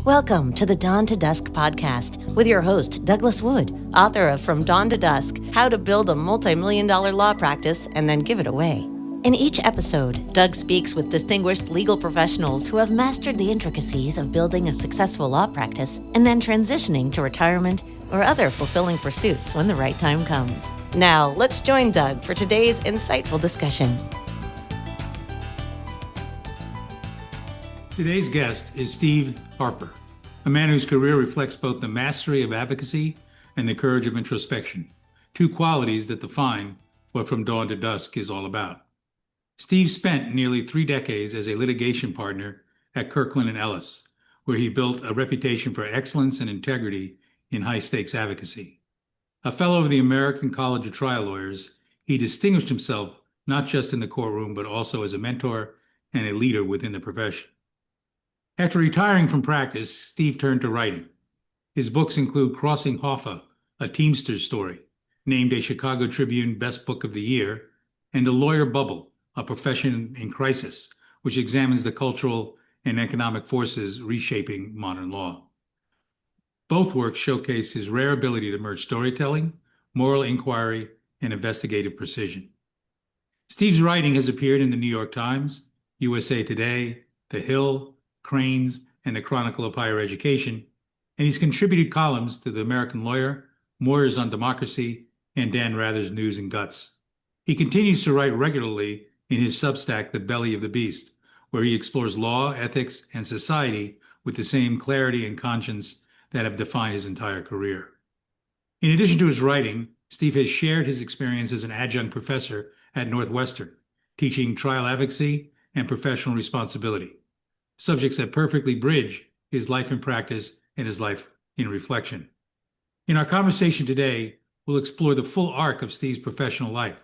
Welcome to the Dawn to Dusk podcast with your host, Douglas Wood, author of From Dawn to Dusk, How to Build a Multi-Million-Dollar Law Practice and Then Give It Away. In each episode, Doug speaks with distinguished legal professionals who have mastered the intricacies of building a successful law practice and then transitioning to retirement or other fulfilling pursuits when the right time comes. Now, let's join Doug for today's insightful discussion. Today's guest is Steve Harper, a man whose career reflects both the mastery of advocacy and the courage of introspection, two qualities that define what From Dawn to Dusk is all about. Steve spent nearly 3 decades as a litigation partner at Kirkland & Ellis, where he built a reputation for excellence and integrity in high-stakes advocacy. A fellow of the American College of Trial Lawyers, he distinguished himself not just in the courtroom, but also as a mentor and a leader within the profession. After retiring from practice, Steve turned to writing. His books include Crossing Hoffa, a Teamster's story, named a Chicago Tribune Best Book of the Year, and The Lawyer Bubble, a profession in crisis, which examines the cultural and economic forces reshaping modern law. Both works showcase his rare ability to merge storytelling, moral inquiry, and investigative precision. Steve's writing has appeared in the New York Times, USA Today, The Hill, Cranes, and the Chronicle of Higher Education, and he's contributed columns to The American Lawyer, Moyers on Democracy, and Dan Rather's News and Guts. He continues to write regularly in his Substack, The Belly of the Beast, where he explores law, ethics, and society with the same clarity and conscience that have defined his entire career. In addition to his writing, Steve has shared his experience as an adjunct professor at Northwestern, teaching trial advocacy and professional responsibility, subjects that perfectly bridge his life in practice and his life in reflection. In our conversation today, we'll explore the full arc of Steve's professional life,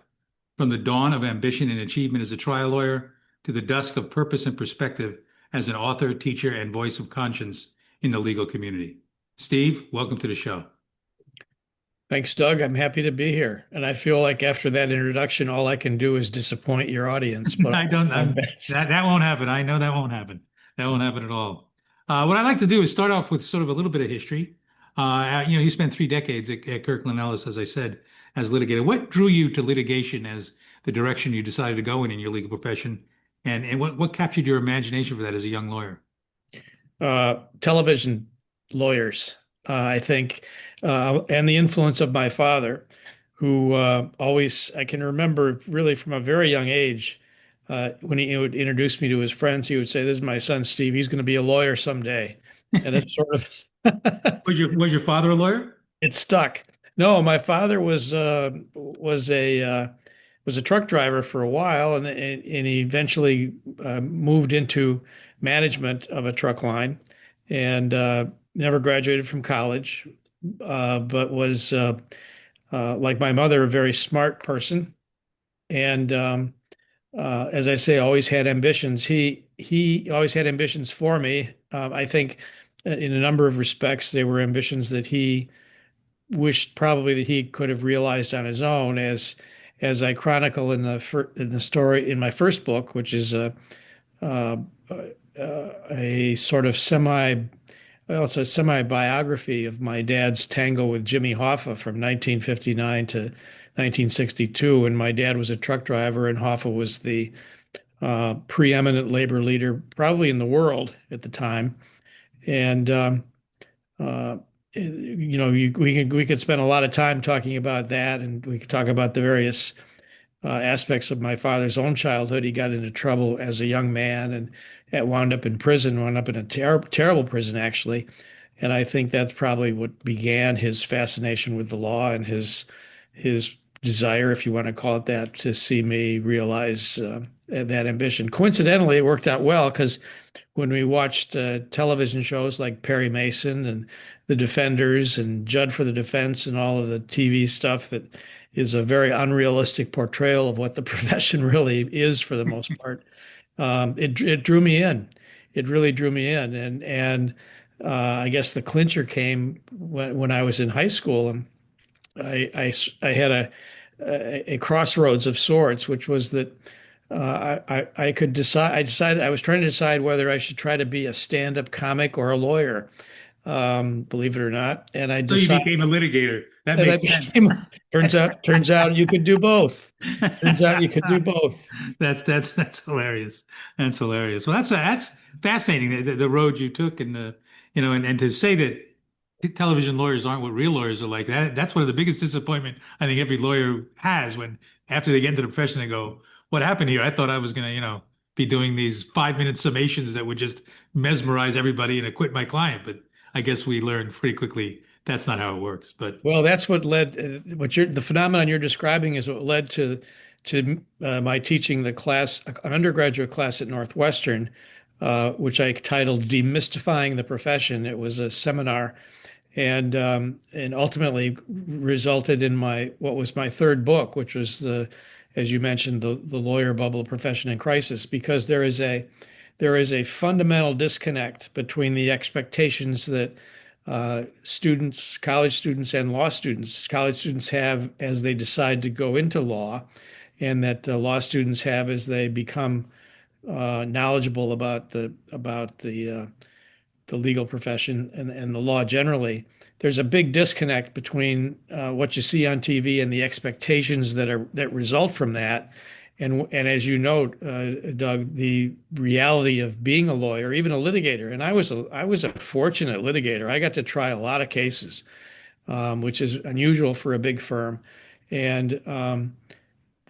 from the dawn of ambition and achievement as a trial lawyer to the dusk of purpose and perspective as an author, teacher, and voice of conscience in the legal community. Steve, welcome to the show. Thanks, Doug. I'm happy to be here. And I feel like after that introduction, all I can do is disappoint your audience. But that won't happen. I know that won't happen. That won't happen at all. What I'd like to do is start off with sort of a little bit of history. You spent 3 decades at Kirkland & Ellis, as I said, as litigator. What drew you to litigation as the direction you decided to go in your legal profession? And what captured your imagination for that as a young lawyer? Television lawyers, I think, and the influence of my father, who I can remember really from a very young age, when he would introduce me to his friends, he would say, "This is my son, Steve. He's going to be a lawyer someday." And it's sort of was your father a lawyer? It stuck. No, my father was a truck driver for a while, and he eventually moved into management of a truck line, and never graduated from college, but was like my mother, a very smart person, and as I say, always had ambitions. He always had ambitions for me. I think in a number of respects, they were ambitions that he wished probably that he could have realized on his own, as I chronicle in the story in my first book, which is a sort of it's a semi-biography of my dad's tango with Jimmy Hoffa from 1959 to 1962. And my dad was a truck driver, and Hoffa was the preeminent labor leader probably in the world at the time. And we could spend a lot of time talking about that, and we could talk about the various aspects of my father's own childhood. He got into trouble as a young man and wound up in a terrible prison, actually. And I think that's probably what began his fascination with the law and his desire, if you want to call it that, to see me realize that ambition. Coincidentally, it worked out well, because when we watched television shows like Perry Mason and The Defenders and Judd for the Defense and all of the TV stuff that is a very unrealistic portrayal of what the profession really is for the most part, it drew me in. It really drew me in. And I guess the clincher came when I was in high school, and I had a crossroads of sorts, which was that I could decide. I decided I was trying to decide whether I should try to be a stand-up comic or a lawyer, believe it or not. So you became a litigator. That And I makes sense. became. Turns out you could do both. Turns out you could do both. That's hilarious. That's hilarious. Well, that's fascinating. The road you took, and and to say that television lawyers aren't what real lawyers are like. That's one of the biggest disappointment I think every lawyer has when after they get into the profession they go, "What happened here? I thought I was gonna, be doing these 5-minute summations that would just mesmerize everybody and acquit my client." But I guess we learned pretty quickly that's not how it works. But Well, that's what led the phenomenon you're describing is what led to my teaching the class, an undergraduate class at Northwestern, which I titled "Demystifying the Profession." It was a seminar, and ultimately resulted in my what was my third book, which was as you mentioned, the lawyer bubble profession in crisis, because there is a fundamental disconnect between the expectations that students, college students, and college students have as they decide to go into law, and that law students have as they become knowledgeable about the legal profession and the law generally. There's a big disconnect between what you see on TV and the expectations that result from that. And as you know, Doug, the reality of being a lawyer, even a litigator, and I was a fortunate litigator. I got to try a lot of cases, which is unusual for a big firm. And I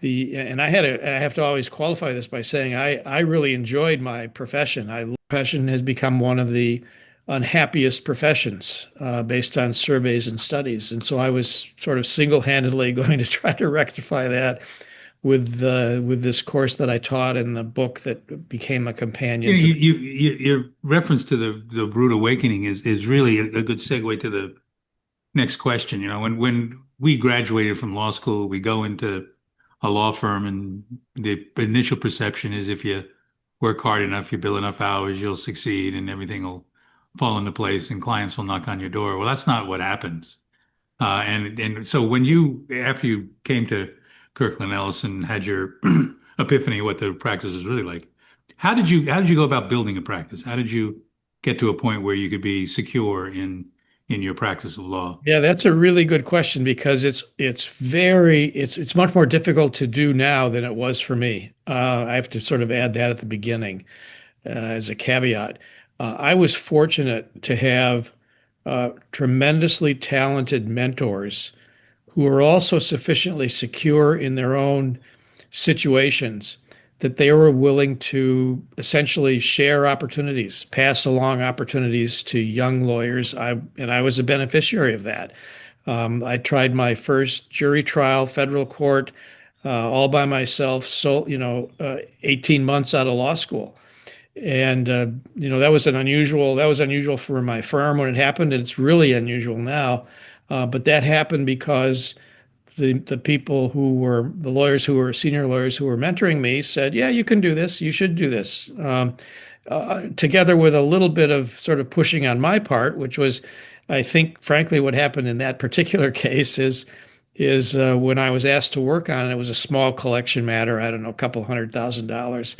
have to always qualify this by saying I really enjoyed my profession. Profession has become one of the unhappiest professions based on surveys and studies. And so I was sort of single-handedly going to try to rectify that with this course that I taught and the book that became a companion to. your reference to the rude awakening is really a good segue to the next question. When we graduated from law school, we go into a law firm, and the initial perception is if you work hard enough, you bill enough hours, you'll succeed, and everything will fall into place, and clients will knock on your door. Well, that's not what happens. And so when after you came to Kirkland Ellis and had your epiphany of what the practice was really like, how did you go about building a practice? How did you get to a point where you could be secure in your practice of law? Yeah, that's a really good question because it's much more difficult to do now than it was for me. I have to sort of add that at the beginning as a caveat. I was fortunate to have tremendously talented mentors who are also sufficiently secure in their own situations that they were willing to essentially share opportunities, pass along opportunities to young lawyers. I was a beneficiary of that. I tried my first jury trial, federal court, all by myself. So 18 months out of law school, and that was unusual for my firm when it happened, and it's really unusual now. But that happened because the people who were the lawyers who were senior lawyers who were mentoring me said, "Yeah, you can do this. You should do this." Together with a little bit of sort of pushing on my part, which was, I think, frankly, what happened in that particular case is when I was asked to work on it. It was a small collection matter. I don't know, a couple $100,000.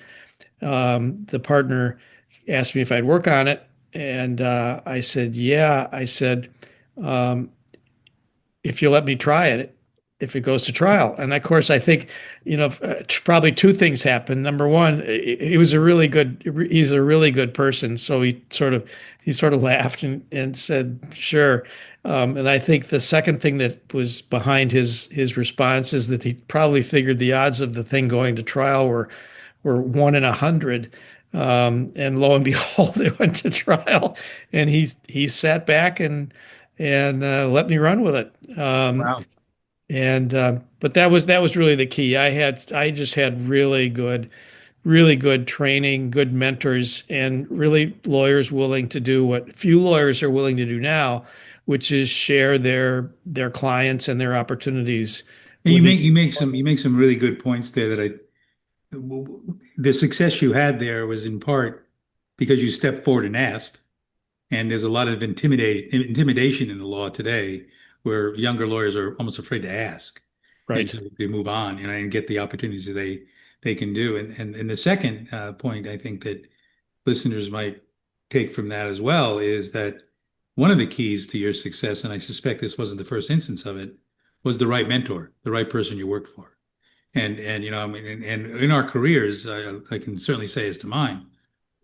The partner asked me if I'd work on it, and I said, "Yeah." I said, um, "If you let me try it, if it goes to trial." And of course, I think, probably two things happened. Number one, he's a really good person. So he sort of laughed and said, "Sure." And I think the second thing that was behind his response is that he probably figured the odds of the thing going to trial were 1 in 100. And lo and behold, it went to trial, and he sat back and let me run with it. Wow. And but that was really the key. I just had really good training, good mentors, and really lawyers willing to do what few lawyers are willing to do now, which is share their clients and their opportunities And you with make each. you make some really good points there the success you had there was in part because you stepped forward and asked. And there's a lot of intimidation in the law today where younger lawyers are almost afraid to ask and Right. to move on, and get the opportunities they can do. And the second point I think that listeners might take from that as well is that one of the keys to your success, and I suspect this wasn't the first instance of it, was the right mentor, the right person you worked for. And I mean, and in our careers, I can certainly say as to mine,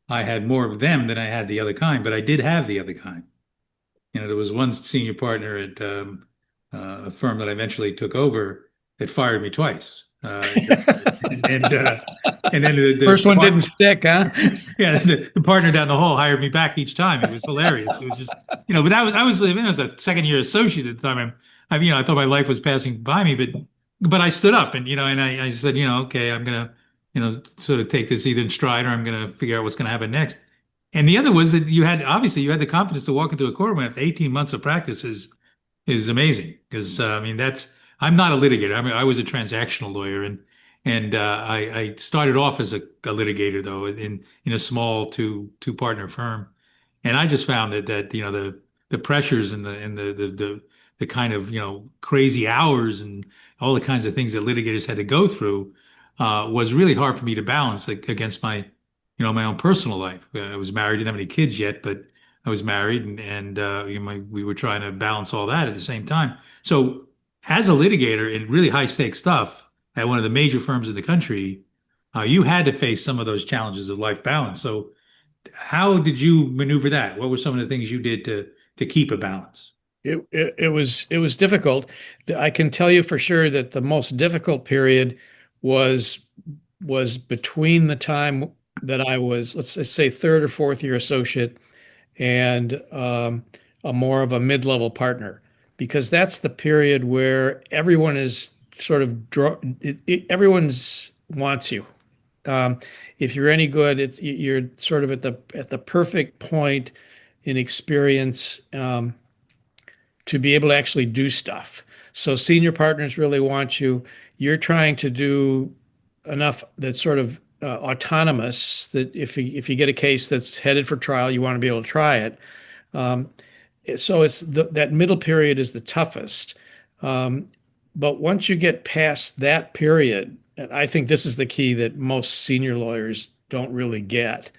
I had more of them than I had the other kind, but I did have the other kind. There was one senior partner at a firm that I eventually took over that fired me twice. And and then First one didn't stick, huh? yeah, the partner down the hall hired me back each time. It was hilarious. It was just, but I was a second year associate at the time. I thought my life was passing by me, but I stood up and I said, okay, I'm gonna, sort of take this either in stride or I'm gonna figure out what's gonna happen next. And the other was that obviously you had the confidence to walk into a courtroom after 18 months of practice is amazing because I mean I'm not a litigator. I mean I was a transactional lawyer and I started off as a litigator though in a small two partner firm, and I just found that the pressures and the kind of crazy hours and all the kinds of things that litigators had to go through was really hard for me to balance against my own personal life. I was married, didn't have any kids yet, but I was married, and we were trying to balance all that at the same time. So, as a litigator in really high stakes stuff at one of the major firms in the country, you had to face some of those challenges of life balance. So, how did you maneuver that? What were some of the things you did to keep a balance? It was difficult. I can tell you for sure that the most difficult period was was between the time that I was, let's just say, third or fourth year associate and a more of a mid-level partner, because that's the period where everyone is sort of everyone's wants you. Um, if you're any good, you're sort of at the perfect point in experience. To be able to actually do stuff. So senior partners really want you. You're trying to do enough that's sort of autonomous that if you get a case that's headed for trial, you want to be able to try it. Um, so that middle period is the toughest. Um, but once you get past that period, and I think this is the key that most senior lawyers don't really get.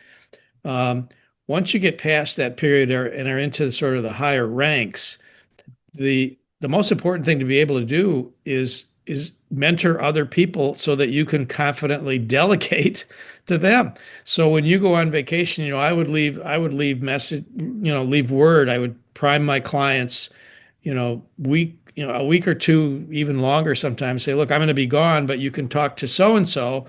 Um, Once you get past that period and are into sort of the higher ranks, the most important thing to be able to do is mentor other people so that you can confidently delegate to them. So when you go on vacation, I would leave message, leave word. I would prime my clients, a week or two, even longer sometimes, say, look, I'm going to be gone, but you can talk to so and so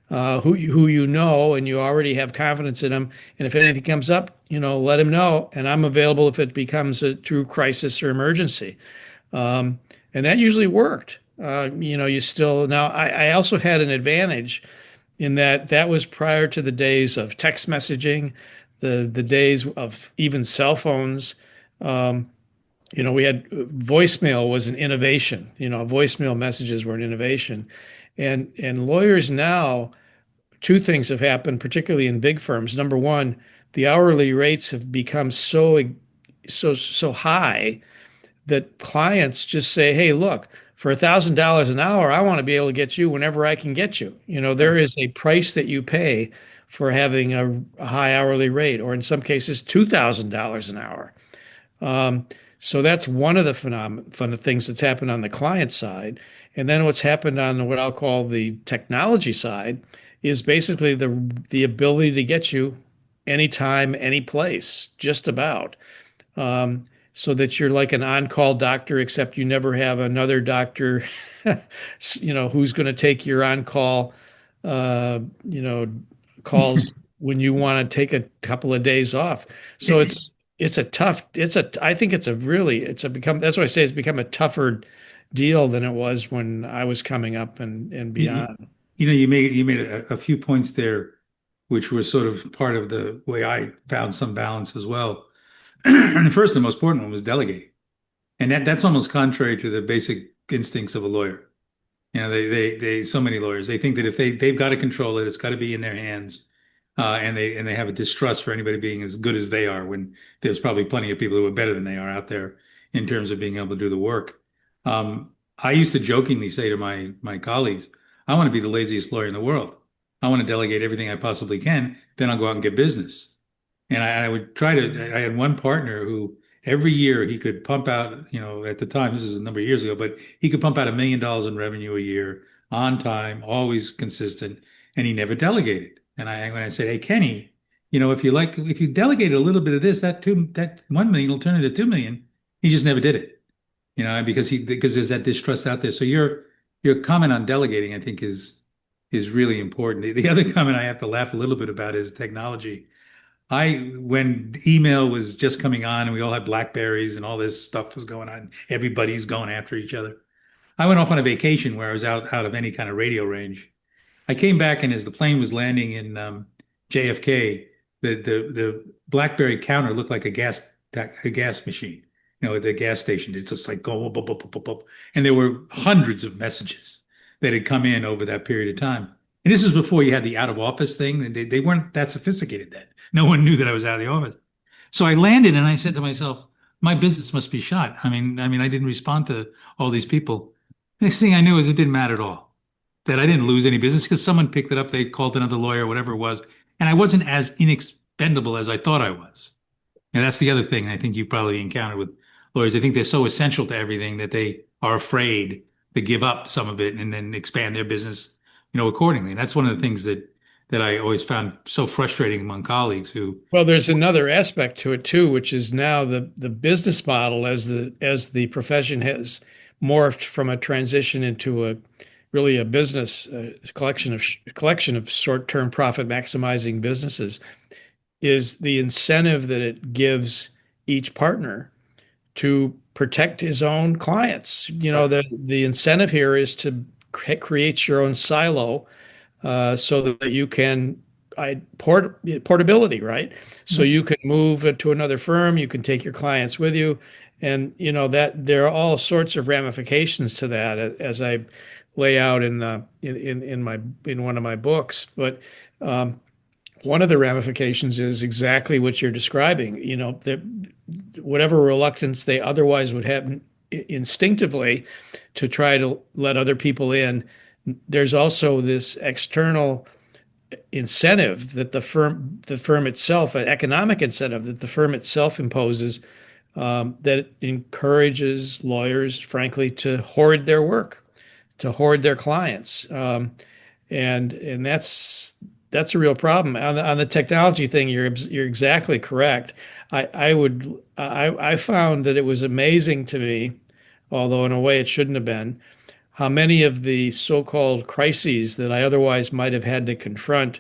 who you know, and you already have confidence in them. And if anything comes up, let him know. And I'm available if it becomes a true crisis or emergency. And that usually worked. You still now. I also had an advantage in that was prior to the days of text messaging, the days of even cell phones. We had voicemail was an innovation. Voicemail messages were an innovation, and lawyers now two things have happened, particularly in big firms. Number one, the hourly rates have become so high that clients just say, "Hey, look, for $1,000 an hour, I want to be able to get you whenever I can get you." There is a price that you pay for having a high hourly rate, or in some cases, $2,000 an hour. So that's one of the fun things that's happened on the client side. And then what's happened on what I'll call the technology side is basically the ability to get you anytime, any place, just about. So that you're like an on-call doctor, except you never have another doctor, who's going to take your on-call, uh, you know, calls when you want to take a couple of days off. So I think that's why I say it's become a tougher deal than it was when I was coming up and You, beyond. you made a few points there, which were sort of part of the way I found some balance as well. And the first and most important one was delegating, and that's almost contrary to the basic instincts of a lawyer. So many lawyers they think that if they've got to control it, it's got to be in their hands, and they have a distrust for anybody being as good as they are when there's probably plenty of people who are better than they are out there in terms of being able to do the work. I used to jokingly say to my colleagues, "I want to be the laziest lawyer in the world." I want to delegate everything I possibly can. Then I'll go out and get business. And I would try to, I had one partner who every year he could pump out, at the time, this is a number of years ago, but he could pump out $1 million in revenue a year on time, always consistent, and he never delegated. And when I said, hey, Kenny, if you delegated a little bit of this, that 1 million will turn into 2 million. He just never did it, because there's that distrust out there. So your comment on delegating, I think, is really important. The other comment I have to laugh a little bit about is technology. When email was just coming on and we all had Blackberries and all this stuff was going on, everybody's going after each other. I went off on a vacation where I was out of any kind of radio range. I came back, and as the plane was landing in JFK, the BlackBerry counter looked like a gas machine, at the gas station. It's just like go up, up, up, up, up. And there were hundreds of messages that had come in over that period of time. And this was before you had the out of office thing. And they weren't that sophisticated then. No one knew that I was out of the office. So I landed and I said to myself, my business must be shot. I didn't respond to all these people. Next thing I knew is it didn't matter at all. That I didn't lose any business because someone picked it up, they called another lawyer, whatever it was, and I wasn't as inexpendable as I thought I was. And that's the other thing I think you've probably encountered with lawyers. They think they're so essential to everything that they are afraid to give up some of it and then expand their business, accordingly. And that's one of the things that I always found so frustrating among colleagues who. Well, there's another aspect to it too, which is now the business model as the profession has morphed from a transition into really a business collection of short-term profit maximizing businesses, is the incentive that it gives each partner to protect his own clients. The incentive here is to create your own silo, so that you can portability, right? So you can move to another firm, you can take your clients with you, and that there are all sorts of ramifications to that, as I lay out in one of my books. But one of the ramifications is exactly what you're describing. Whatever reluctance they otherwise would have instinctively to try to let other people in, there's also this external incentive that the firm itself, an economic incentive that the firm itself imposes, that encourages lawyers, frankly, to hoard their work, to hoard their clients, and that's a real problem. On the technology thing, you're exactly correct. I found that it was amazing to me, although in a way it shouldn't have been, how many of the so-called crises that I otherwise might have had to confront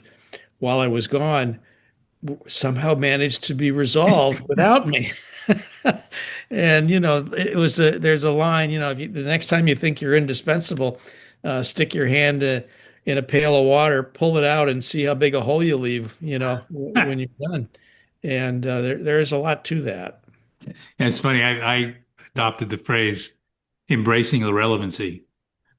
while I was gone somehow managed to be resolved without me. And there's a line, the next time you think you're indispensable, stick your hand in a pail of water, pull it out, and see how big a hole you leave, when you're done. And there is a lot to that. Yeah, it's funny. I adopted the phrase embracing irrelevancy,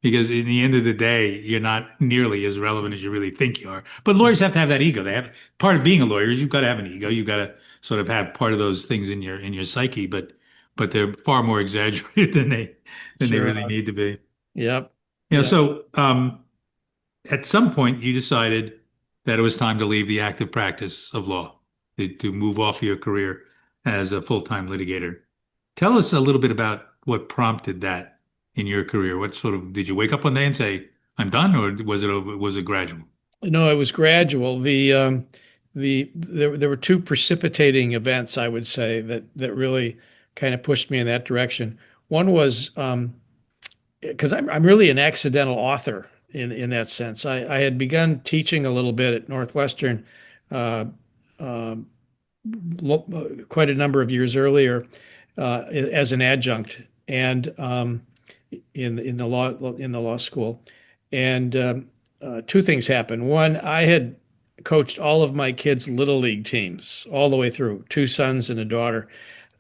because in the end of the day, you're not nearly as relevant as you really think you are. But lawyers have to have that ego. They have part of being a lawyer is you've got to have an ego. You've got to sort of have part of those things in your psyche, but they're far more exaggerated than they Sure really are. need to be. Yep. Yep. So at some point you decided that it was time to leave the active practice of law, to move off your career as a full-time litigator. Tell us a little bit about what prompted that in your career. What sort of, did you wake up one day and say, I'm done, or was it gradual? No, it was gradual. There were two precipitating events, I would say, that really kind of pushed me in that direction. One was because I'm really an accidental author in that sense. I had begun teaching a little bit at Northwestern uh, uh, quite a number of years earlier, as an adjunct, and in the law school. And two things happened. One, I had coached all of my kids' little league teams all the way through, two sons and a daughter,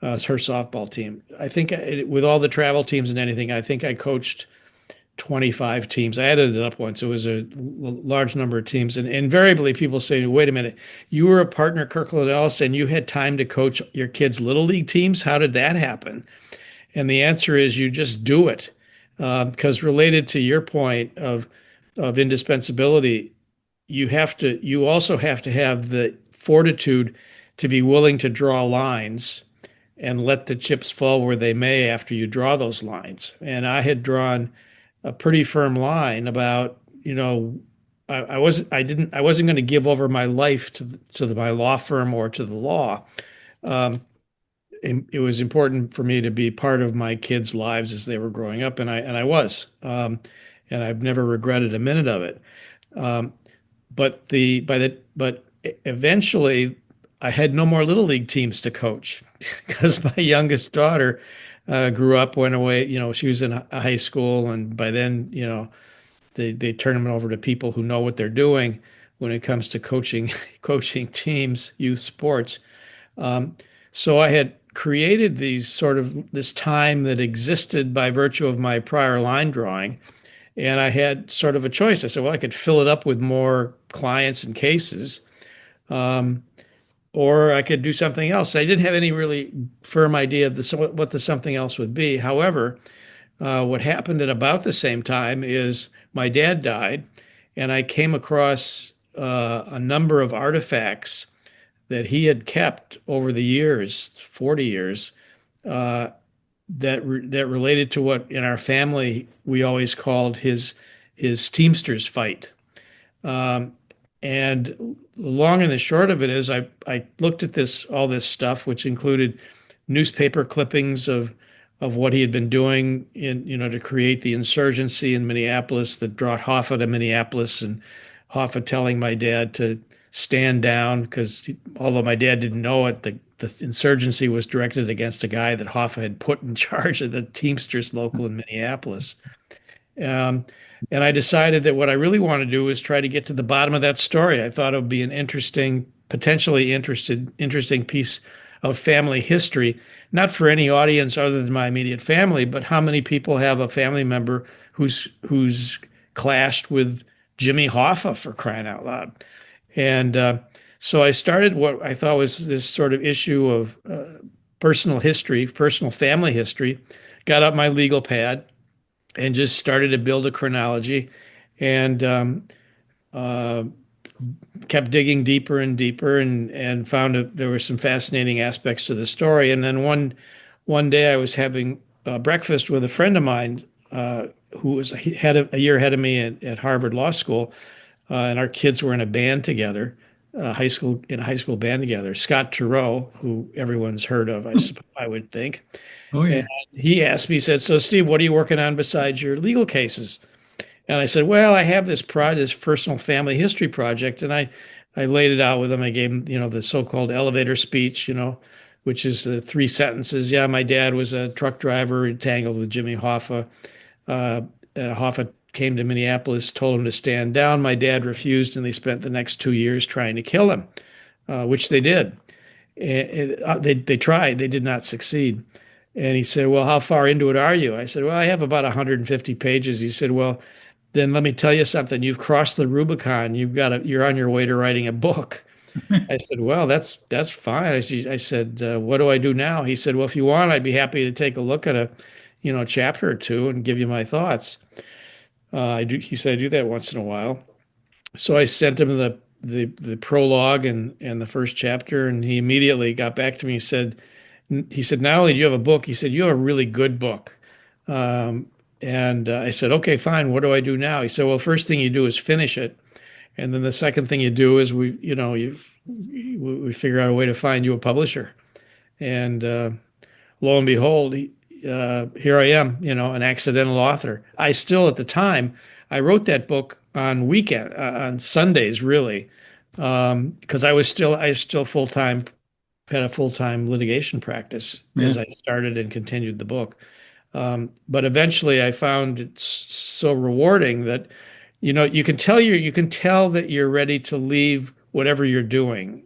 her softball team. I think with all the travel teams and anything, I think I coached 25 teams. I added it up once. It was a large number of teams. And invariably people say, wait a minute, you were a partner at Kirkland Ellis and you had time to coach your kids' little league teams? How did that happen? And the answer is you just do it. Because related to your point of indispensability, you also have to have the fortitude to be willing to draw lines and let the chips fall where they may after you draw those lines. And I had drawn a pretty firm line about, I wasn't going to give over my life to my law firm or to the law. Um, it was important for me to be part of my kids' lives as they were growing up, and I was, and I've never regretted a minute of it. Um, but eventually, I had no more little league teams to coach because my youngest daughter grew up, went away. She was in a high school, and by then, they turn them over to people who know what they're doing when it comes to coaching teams, youth sports. Um, so I had created this time that existed by virtue of my prior line drawing. And I had sort of a choice. I said, well, I could fill it up with more clients and cases, um, or I could do something else. I didn't have any really firm idea of what the something else would be. However, what happened at about the same time is my dad died, and I came across a number of artifacts that he had kept over the years, 40 years, uh, that related to what in our family we always called his Teamsters fight. Um, and the long and the short of it is, I looked at all this stuff, which included newspaper clippings of what he had been doing to create the insurgency in Minneapolis that brought Hoffa to Minneapolis, and Hoffa telling my dad to stand down because although my dad didn't know it, the insurgency was directed against a guy that Hoffa had put in charge of the Teamsters local in Minneapolis. Um, and I decided that what I really want to do is try to get to the bottom of that story. I thought it would be an potentially interesting piece of family history, not for any audience other than my immediate family, but how many people have a family member who's clashed with Jimmy Hoffa, for crying out loud. And so I started what I thought was this sort of issue of personal history, personal family history, got out my legal pad and just started to build a chronology, and uh, kept digging deeper and deeper, and found there were some fascinating aspects to the story. And then one day I was having breakfast with a friend of mine who was a year ahead of me at Harvard Law School, and our kids were in a band together, in a high school band together. Scott Turow, who everyone's heard of, I would think. Oh, yeah. And he asked me, he said, "So Steve, what are you working on besides your legal cases?" And I said, "Well, I have this personal family history project," and I laid it out with him. I gave him, the so-called elevator speech, which is the three sentences. Yeah, my dad was a truck driver, entangled with Jimmy Hoffa. Hoffa came to Minneapolis, told him to stand down. My dad refused, and they spent the next 2 years trying to kill him, which they did. They tried. They did not succeed. And he said, "Well, how far into it are you?" I said, "Well, I have about 150 pages." He said, "Well, then let me tell you something. You've crossed the Rubicon. You're on your way to writing a book." I said, "Well, that's fine." I said, "What do I do now?" He said, "Well, if you want, I'd be happy to take a look at a chapter or two and give you my thoughts." He said, "I do that once in a while." So I sent him the prologue and the first chapter, and he immediately got back to me. He said, "Not only do you have a book," he said, "you have a really good book." And I said, "Okay, fine. What do I do now?" He said, "Well, first thing you do is finish it, and then the second thing you do is we figure out a way to find you a publisher." And lo and behold, here I am, an accidental author. I still, at the time, I wrote that book on Sundays, really, because I was still had a full-time litigation practice Yeah. as I started and continued the book. But eventually I found it so rewarding that, you can tell that you're ready to leave whatever you're doing.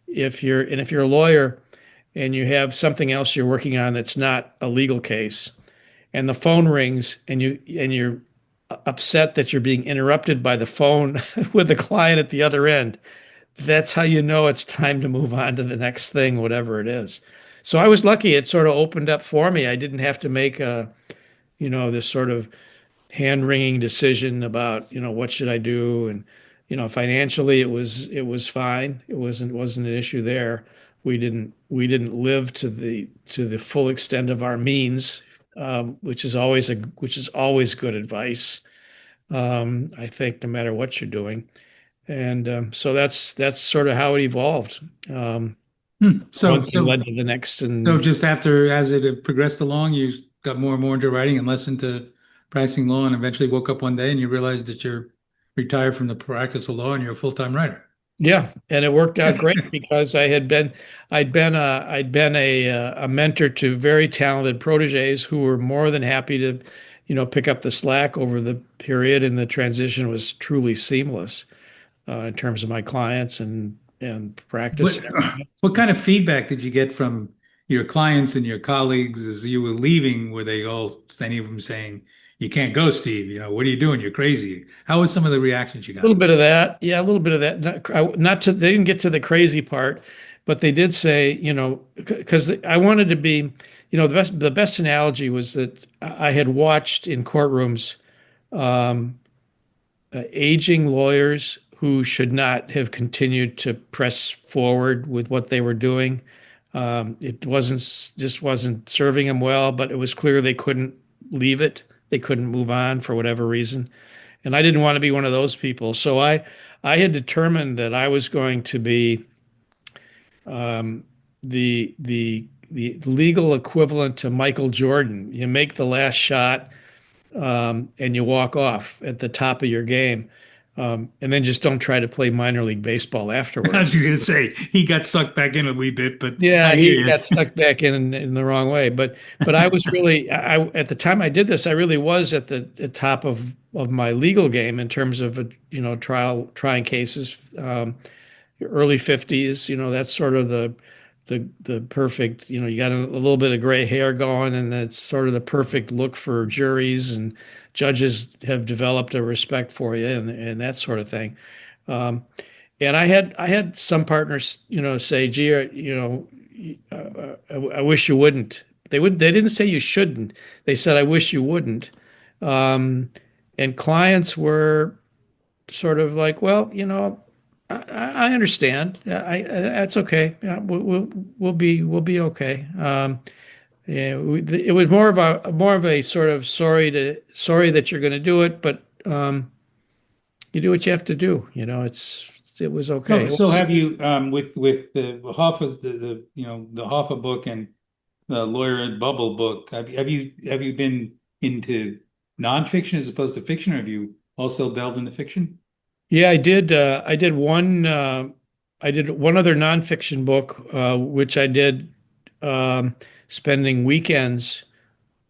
If you're a lawyer and you have something else you're working on that's not a legal case, and the phone rings and you're upset that you're being interrupted by the phone with the client at the other end, that's how you know it's time to move on to the next thing, whatever it is. So I was lucky. It sort of opened up for me. I didn't have to make this sort of hand-wringing decision about, what should I do. And Financially it was fine. It wasn't an issue there. We didn't live to the full extent of our means, which is always good advice. I think no matter what you're doing. And so that's sort of how it evolved. Um, Hmm. One thing led to the next, So and just after, as it had progressed along, you got more and more into writing and less into practicing law, and eventually woke up one day and you realized that you're retired from the practice of law and you're a full-time writer. yeah, and it worked out great because I'd been a mentor to very talented proteges who were more than happy to, pick up the slack over the period, and the transition was truly seamless in terms of my clients and practice. What what kind of feedback did you get from your clients and your colleagues as you were leaving? Were they all, any of them saying, "You can't go, Steve. What are you doing? You're crazy." How was some of the reactions you A little got? bit of that. Yeah, a little bit of that. They didn't get to the crazy part, but they did say, because I wanted to be, the best analogy was that I had watched in courtrooms aging lawyers who should not have continued to press forward with what they were doing. It wasn't serving them well, but it was clear they couldn't leave it. They couldn't move on for whatever reason. And I didn't want to be one of those people. So I had determined that I was going to be the legal equivalent to Michael Jordan. You make the last shot, and you walk off at the top of your game, and then just don't try to play minor league baseball I was afterwards. going to say he got sucked back in a wee bit, but Yeah, I hear he you. got stuck back in the wrong way. But I was really at the time I did this, I really was at the top of my legal game in terms of trying cases. Early 50s, that's sort of the perfect, you got a little bit of gray hair going, and that's sort of the perfect look for juries, and judges have developed a respect for you, and that sort of thing. Um, and I had some partners, say, "Gee, I wish you wouldn't." They didn't say you shouldn't. They said, "I wish you wouldn't." Um, and clients were sort of like, "Well, I understand. That's okay. Yeah, we'll be okay." Yeah, it was more of a sort of sorry that you're going to do it, but you do what you have to do. It was okay. So, It so wasn't. have you with the Hoffa's the Hoffa book and the Lawyer Bubble book? Have you been into nonfiction as opposed to fiction, or have you also delved into fiction? Yeah, I did. I did one other nonfiction book, which I did spending weekends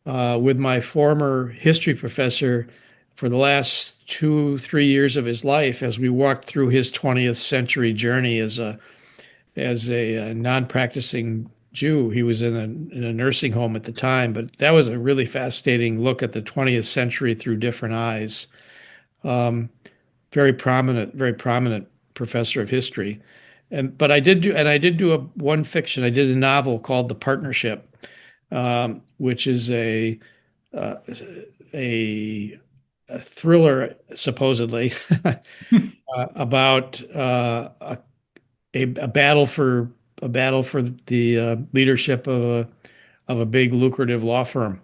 with my former history professor for the last 3 years of his life as we walked through his 20th century journey as a non-practicing Jew. He was in a nursing home at the time, but that was a really fascinating look at the 20th century through different eyes. Um, very prominent professor of history. But I did do a one fiction. I did a novel called The Partnership, which is uh, a a thriller supposedly about a battle for the leadership of a big lucrative law firm.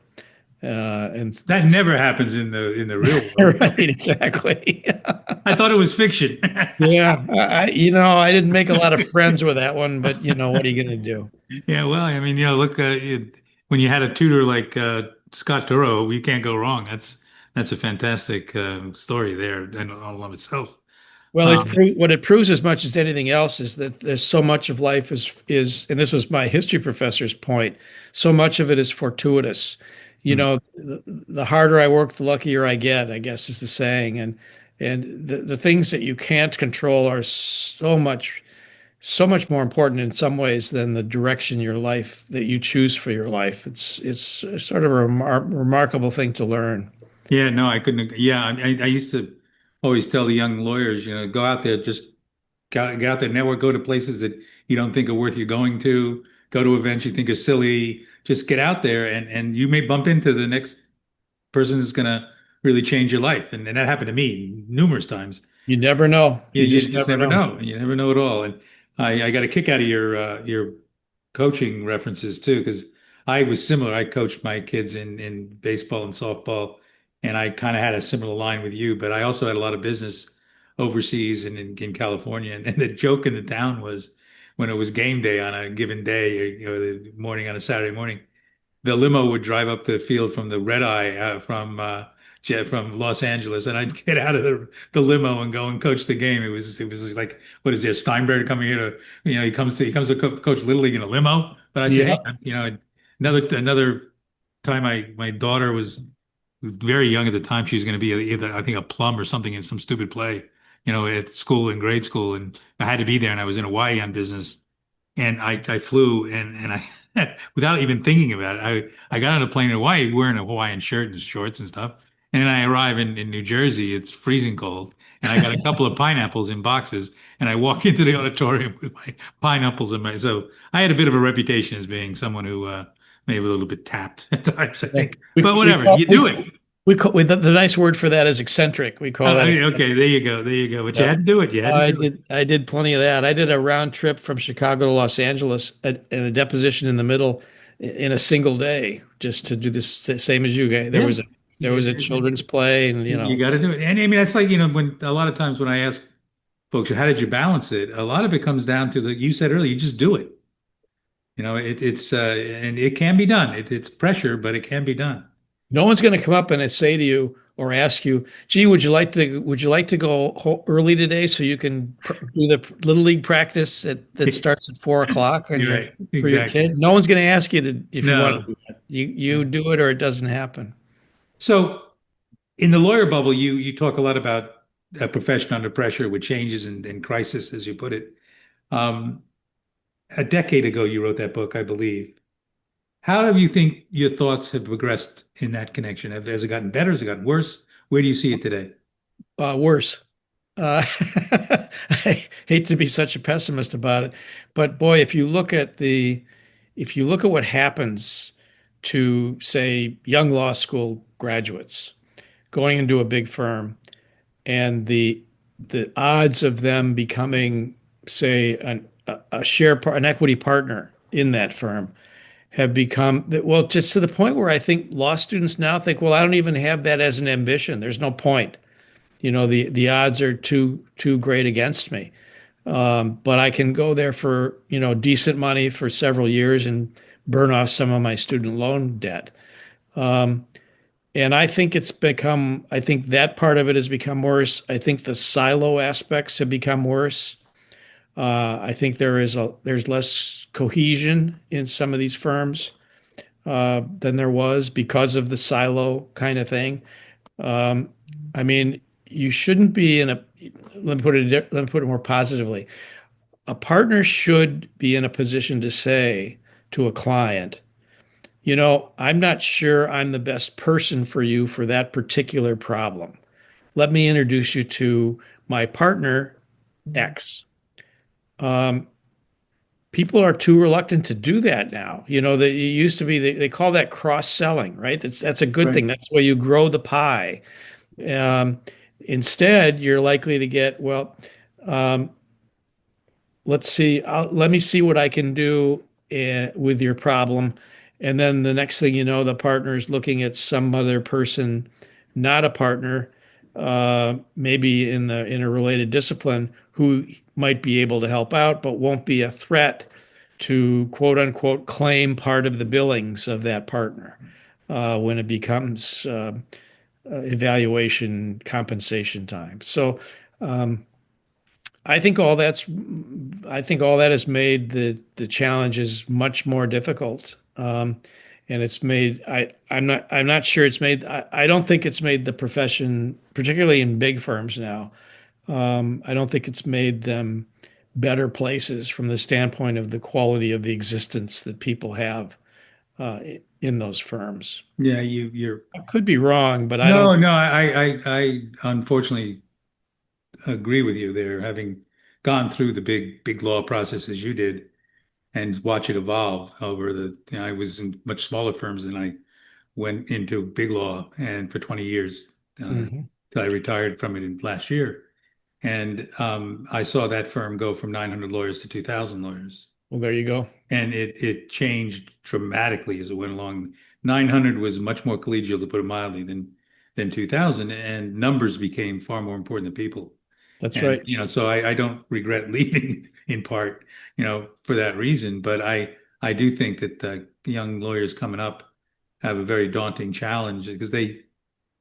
And That never happens in the real world. right, exactly. I thought it was fiction. Yeah, I didn't make a lot of friends with that one, but what are you going to do? Yeah, well, I mean, look, when you had a tutor like Scott Turow, you can't go wrong. That's a fantastic story there, and all of itself. Well, Um, what it proves as much as anything else is that there's so much of life and this was my history professor's point, so much of it is fortuitous. The harder I work, the luckier I get, I guess is the saying. And the things that you can't control are so much more important in some ways than the direction your life that you choose for your life. It's sort of a remarkable thing to learn. Yeah, no, I couldn't. Yeah, I used to always tell the young lawyers, go out there, just get out there, network, go to places that you don't think are worth you going to, go to events you think are silly. Just get out there, and you may bump into the next person that's going to really change your life. And that happened to me numerous times. You never know. Yeah, You you just just never never know. know. You never know at all. And I got a kick out of your coaching references too, because I was similar. I coached my kids in baseball and softball, and I kind of had a similar line with you. But I also had a lot of business overseas and in California. And the joke in the town was when it was game day on a given day, or the morning on a Saturday morning, the limo would drive up the field from the red eye from Los Angeles, and I'd get out of the limo and go and coach the game. It was like, what is there, Steinberg coming here to, he comes to coach Little League in a limo. But I said, Yeah. hey, another time, my daughter was very young at the time. She was going to be either, I think, a plum or something in some stupid play, at school in grade school, and I had to be there, and I was in Hawaii on business. And I flew and I without even thinking about it, I got on a plane in Hawaii wearing a Hawaiian shirt and shorts and stuff. And then I arrive in New Jersey, it's freezing cold, and I got a couple of pineapples in boxes, and I walk into the auditorium with my pineapples in my so I had a bit of a reputation as being someone who maybe a little bit tapped at times, I Yeah. think. But whatever, Call, you do it. the nice word for that is eccentric. We call that Okay, eccentric. there you go. There you go. But you Yeah. had to do it. You had to do it. I did plenty of that. I did a round trip from Chicago to Los Angeles and a deposition in the middle in a single day just to do this same as you guys. Yeah. There Yeah. was a children's play and You got to do it. And I mean, that's like, when a lot of times when I ask folks, how did you balance it? A lot of it comes down to you said earlier, you just do it. And it can be done. It's pressure, but it can be done. no one's going to come up and say to you or ask you, "Gee, would you like to go early today so you can do the little league practice that starts at 4 o'clock You're and right. for your Exactly. kid?" No one's going to ask you to if you want to No. do that. You do it or it doesn't happen. So in the lawyer bubble, you talk a lot about a profession under pressure with changes and crisis, as you put it. Um, a decade ago, you wrote that book, I believe. How do you think your thoughts have progressed in that connection? Has it gotten better? Has it gotten worse? Where do you see it today? Worse. Uh, I hate to be such a pessimist about it, but boy, if you look at what happens to, say, young law school graduates going into a big firm and the odds of them becoming, say, an equity partner in that firm have become well, just to the point where I think law students now think, well, I don't even have that as an ambition. There's no point. The odds are too great against me. But I can go there for decent money for several years and burn off some of my student loan debt. And I think that part of it has become worse. I think the silo aspects have become worse. I think there's less cohesion in some of these firms than there was because of the silo kind of thing. Um, I mean, you shouldn't be in a, let me put it more positively. A partner should be in a position to say to a client, I'm not sure I'm the best person for you for that particular problem. Let me introduce you to my partner, X. Um, People are too reluctant to do that now. It used to be they call that cross-selling, right? That's a good Right. thing. That's where you grow the pie. Um, Instead, you're likely to get, well, um, let me see what I can do with your problem. And then the next thing you know, the partner is looking at some other person, not a partner, maybe in a related discipline, who might be able to help out, but won't be a threat to quote unquote claim part of the billings of that partner when it becomes evaluation compensation time. So um, I think all that's I think all that has made the challenges much more difficult. And it's made I'm not sure it's made I don't think it's made the profession, particularly in big firms now. I don't think it's made them better places from the standpoint of the quality of the existence that people have uh, in those firms. Yeah, you're I could be wrong, but I no, don't. no, I unfortunately agree with you there, having gone through the big law processes you did and watch it evolve over I was in much smaller firms than I went into big law and for 20 years, Mhm. till I retired from it in last year. And I saw that firm go from 900 lawyers to 2,000 lawyers. Well, there you go. And it changed dramatically as it went along. 900 was much more collegial, to put it mildly, than 2000, and numbers became far more important than people. That's And right. so I don't regret leaving in part, for that reason. But I do think that the young lawyers coming up have a very daunting challenge because they,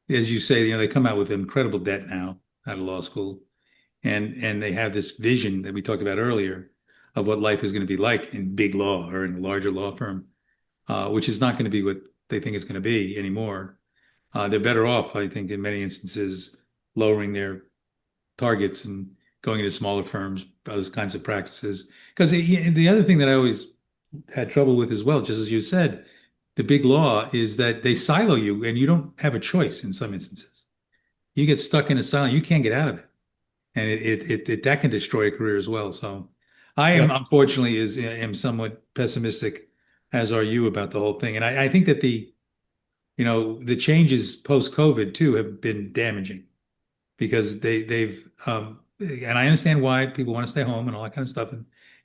as you say, they come out with incredible debt now out of law school, and they have this vision that we talked about earlier of what life is going to be like in big law or in a larger law firm, which is not going to be what they think it's going to be anymore. They're better off, I think, in many instances, lowering their targets and going into smaller firms, those kinds of practices. Because the other thing that I always had trouble with as well, just as you said, the big law is that they silo you and you don't have a choice in some instances. You get stuck in a silo, you can't get out of it. And that can destroy a career as well. So I am, Yep. unfortunately, am somewhat pessimistic, as are you, about the whole thing. And I think that the changes post-COVID too have been damaging because they've and I understand why people want to stay home and all that kind of stuff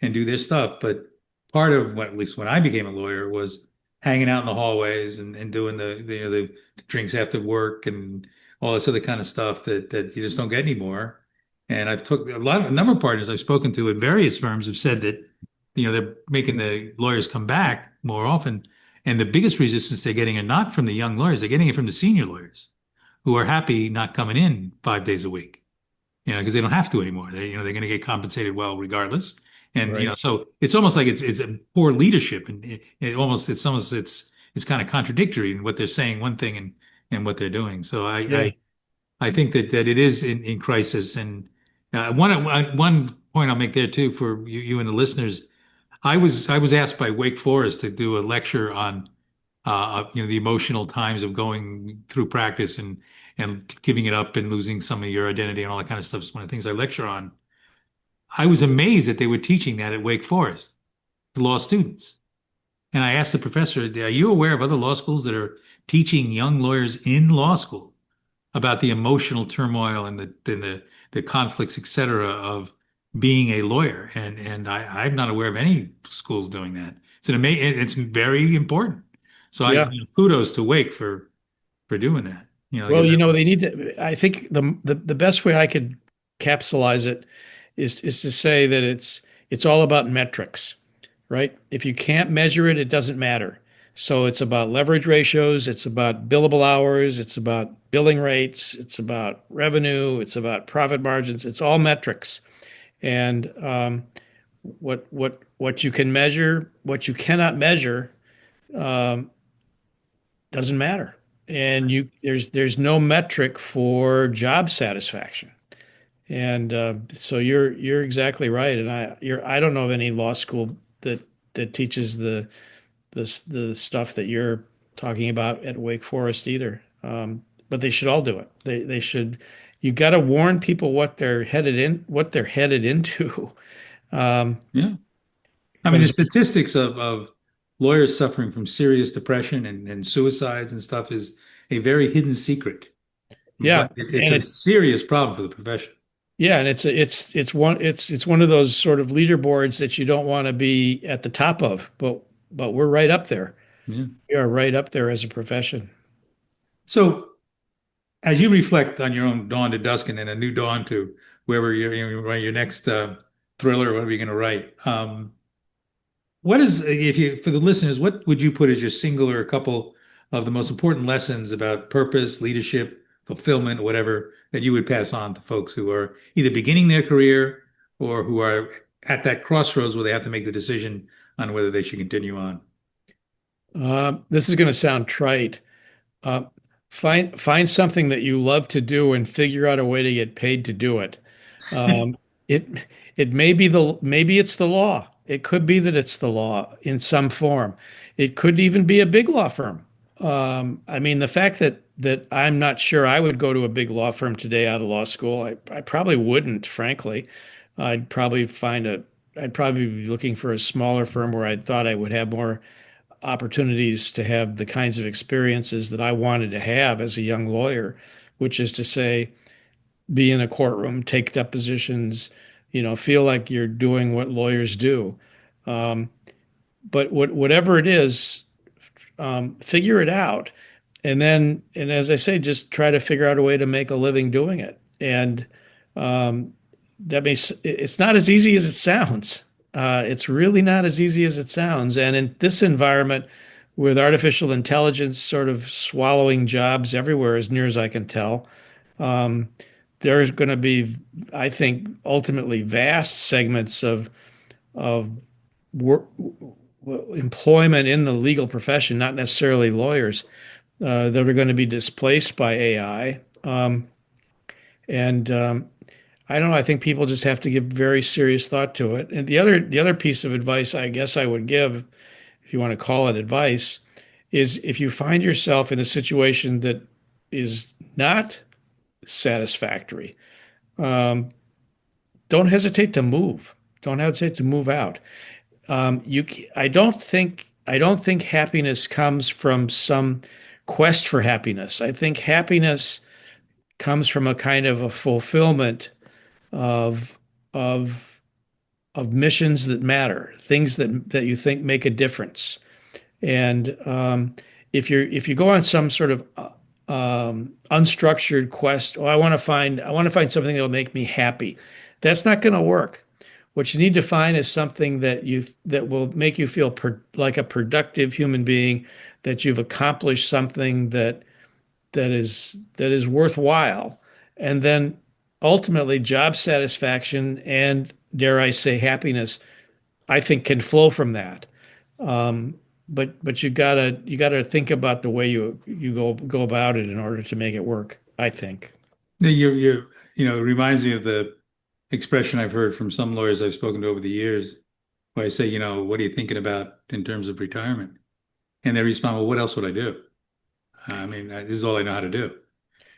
and do their stuff. But part of what, at least when I became a lawyer, was hanging out in the hallways and doing the drinks after work and all this other kind of stuff that you just don't get anymore. And I've took a number of partners I've spoken to at various firms have said that they're making the lawyers come back more often. And the biggest resistance they're getting are not from the young lawyers, they're getting it from the senior lawyers who are happy not coming in 5 days a week, because they don't have to anymore. They're going to get compensated well regardless. And, Right. so it's almost like it's a poor leadership, and it's kind of contradictory in what they're saying one thing and what they're doing. So Yeah. I think that it is in crisis. And one point I'll make there too for you and the listeners, I was asked by Wake Forest to do a lecture on the emotional times of going through practice and giving it up and losing some of your identity and all that kind of stuff. It's one of the things I lecture on. I was amazed that they were teaching that at Wake Forest to law students. And I asked the professor, "Are you aware of other law schools that are teaching young lawyers in law school about the emotional turmoil and the conflicts, et cetera, of being a lawyer?" And I'm not aware of any schools doing that. It's very important. So Yeah. kudos to Wake for doing that. Well, Because that they was, need to, I think the best way I could capsulize it is to say that it's all about metrics, right? If you can't measure it, it doesn't matter. So it's about leverage ratios, it's about billable hours, it's about billing rates, it's about revenue, it's about profit margins, it's all metrics. And what you can measure, what you cannot measure, um, doesn't matter. And there's no metric for job satisfaction. And so you're exactly right. And I don't know of any law school that teaches the stuff that you're talking about at Wake Forest either. But they should all do it. They should. You got to warn people what they're headed into. Um, yeah. I mean, the because statistics of lawyers suffering from serious depression and suicides and stuff is a very hidden secret, yeah, but it's and a serious problem for the profession. and it's one of those sort of leaderboards that you don't want to be at the top of, but we're right up there. Yeah. We are right up there as a profession. So, as you reflect on your own dawn to dusk and then a new dawn to wherever you write your next thriller or whatever you're going to write, what is, if you, for the listeners, what would you put as your single or a couple of the most important lessons about purpose, leadership, fulfillment, whatever, that you would pass on to folks who are either beginning their career or who are at that crossroads where they have to make the decision on whether they should continue on? This is going to sound trite. Uh, find something that you love to do and figure out a way to get paid to do it. Um, it it may be maybe it's the law. It could be that it's the law in some form. It could even be a big law firm. I mean, the fact that I'm not sure I would go to a big law firm today out of law school, I probably wouldn't, frankly. I'd probably I'd probably be looking for a smaller firm where I thought I would have more opportunities to have the kinds of experiences that I wanted to have as a young lawyer, which is to say, be in a courtroom, take depositions, feel like you're doing what lawyers do. Um, but whatever it is, figure it out. And as I say, just try to figure out a way to make a living doing it. And um, it's not as easy as it sounds. It's really not as easy as it sounds. And in this environment, with artificial intelligence sort of swallowing jobs everywhere, as near as I can tell, um, there's going to be, I think, ultimately vast segments of work, employment in the legal profession, not necessarily lawyers, that are going to be displaced by AI. And I don't know. I think people just have to give very serious thought to it. And the other piece of advice I guess I would give, if you want to call it advice, is if you find yourself in a situation that is not satisfactory, um, don't hesitate to move. Don't hesitate to move out. You, I don't think happiness comes from some quest for happiness. I think happiness comes from a kind of a fulfillment of of of missions that matter, things that you think make a difference. And if you go on some sort of unstructured quest, oh, I want to find something that'll make me happy. That's not going to work. What you need to find is something that will make you feel like a productive human being, that you've accomplished something that is worthwhile, and then ultimately job satisfaction and, dare I say, happiness, I think, can flow from that. Um, but you gotta think about the way you go about it in order to make it work, I think. It reminds me of the expression I've heard from some lawyers I've spoken to over the years, where I say, what are you thinking about in terms of retirement? And they respond, well, what else would I do? I mean, this is all I know how to do.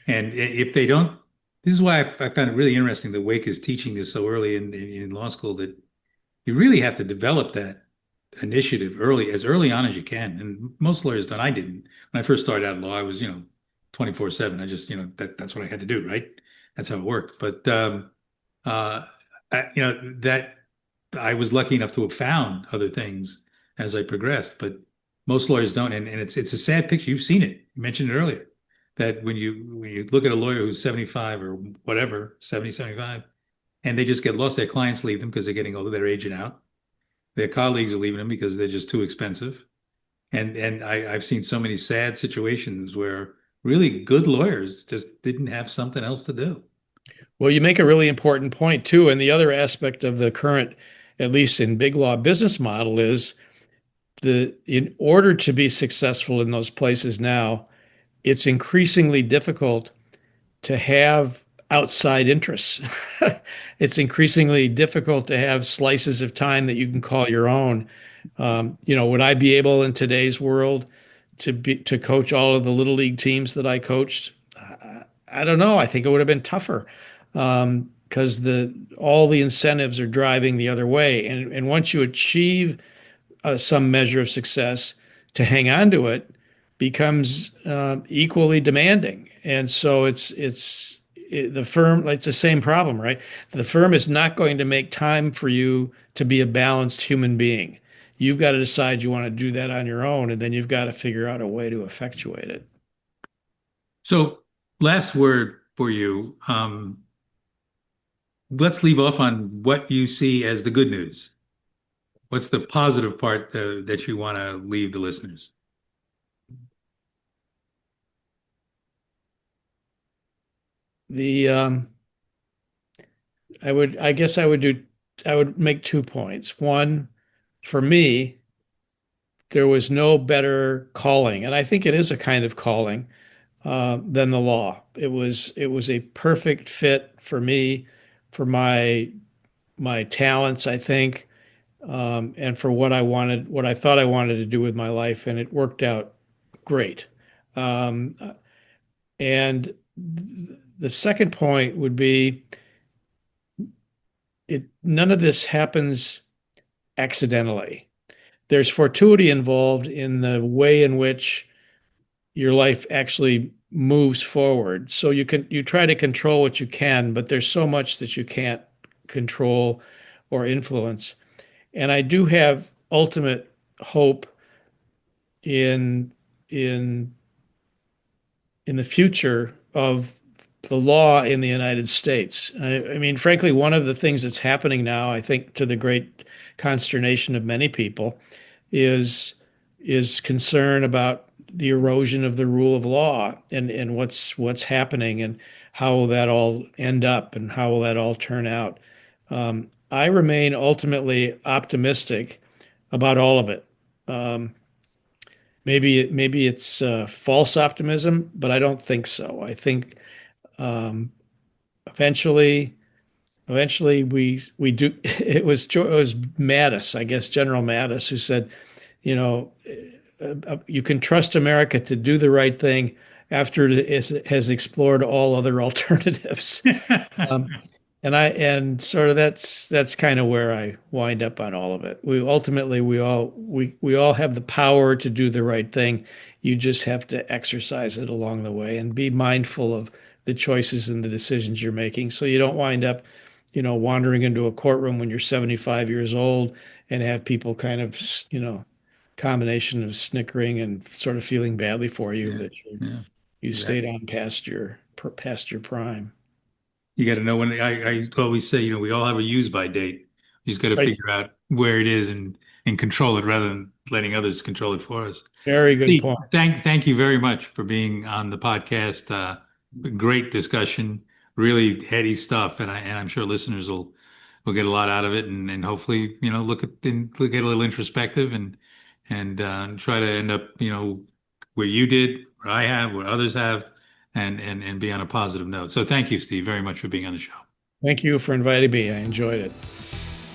And if they don't, this is why I found it really interesting that Wake is teaching this so early in law school, that you really have to develop that initiative as early on as you can. And most lawyers don't. I didn't. When I first started out in law, I was, 24/7. I just, that's what I had to do, right? That's how it worked. But uh, that I was lucky enough to have found other things as I progressed, but most lawyers don't. And it's a sad picture. You've seen it. You mentioned it earlier, that when you look at a lawyer who's 75 or whatever, 70, 75, and they just get lost, their clients leave them because they're getting older, they're aging out. Their colleagues are leaving them because they're just too expensive. And I've seen so many sad situations where really good lawyers just didn't have something else to do. Well, you make a really important point too, and the other aspect of the current, at least in big law, business model is in order to be successful in those places now, it's increasingly difficult to have outside interests. It's increasingly difficult to have slices of time that you can call your own. Would I be able in today's world to coach all of the little league teams that I coached? I don't know. I think it would have been tougher, because all the incentives are driving the other way. And once you achieve some measure of success, to hang on to it becomes equally demanding. And so the firm, it's the same problem, right? The firm is not going to make time for you to be a balanced human being. You've got to decide you want to do that on your own, and then you've got to figure out a way to effectuate it. So, last word for you. Let's leave off on what you see as the good news. What's the positive part that you want to leave the listeners? The I guess I would make 2 points. One, for me, there was no better calling, and I think it is a kind of calling, than the law. It was a perfect fit for me, for my talents, I think, and for what I thought I wanted to do with my life, and it worked out great. Um, and the second point would be, none of this happens accidentally. There's fortuity involved in the way in which your life actually moves forward. So you try to control what you can, but there's so much that you can't control or influence. And I do have ultimate hope in in in the future of the law in the United States. I mean, frankly, one of the things that's happening now, I think, to the great consternation of many people, is concern about the erosion of the rule of law and what's happening and how will that all end up and how will that all turn out. I remain ultimately optimistic about all of it. Maybe it's false optimism, but I don't think so. I think um, eventually, we do. It was Mattis, I guess, General Mattis, who said, you know, you can trust America to do the right thing after it has explored all other alternatives. Um, and sort of that's kind of where I wind up on all of it. We all have the power to do the right thing. You just have to exercise it along the way and be mindful of the choices and the decisions you're making, so you don't wind up, wandering into a courtroom when you're 75 years old and have people kind of, combination of snickering and sort of feeling badly for you Yeah, that yeah, you exactly. stayed on past your prime. You got to know when. I always say, we all have a use by date. You just got to Right. figure out where it is and control it rather than letting others control it for us. Very good Steve, point. thank you very much for being on the podcast. Great discussion, really heady stuff, and I'm sure listeners will get a lot out of it, and hopefully, look at a little introspective and try to end up, where you did, where I have, where others have, and be on a positive note. So thank you, Steve, very much for being on the show. Thank you for inviting me. I enjoyed it.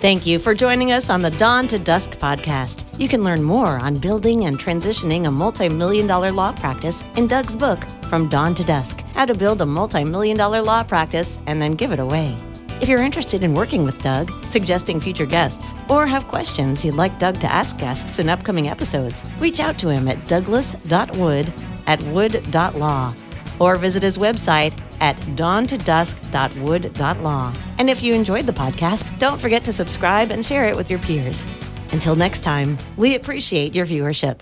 Thank you for joining us on the Dawn to Dusk podcast. You can learn more on building and transitioning a multi-million-dollar law practice in Doug's book, From Dawn to Dusk: How to Build a Multi-Million-Dollar Law Practice and Then Give It Away. If you're interested in working with Doug, suggesting future guests, or have questions you'd like Doug to ask guests in upcoming episodes, reach out to him at douglas.wood@wood.law or visit his website at dawntodusk.wood.law. And if you enjoyed the podcast, don't forget to subscribe and share it with your peers. Until next time, we appreciate your viewership.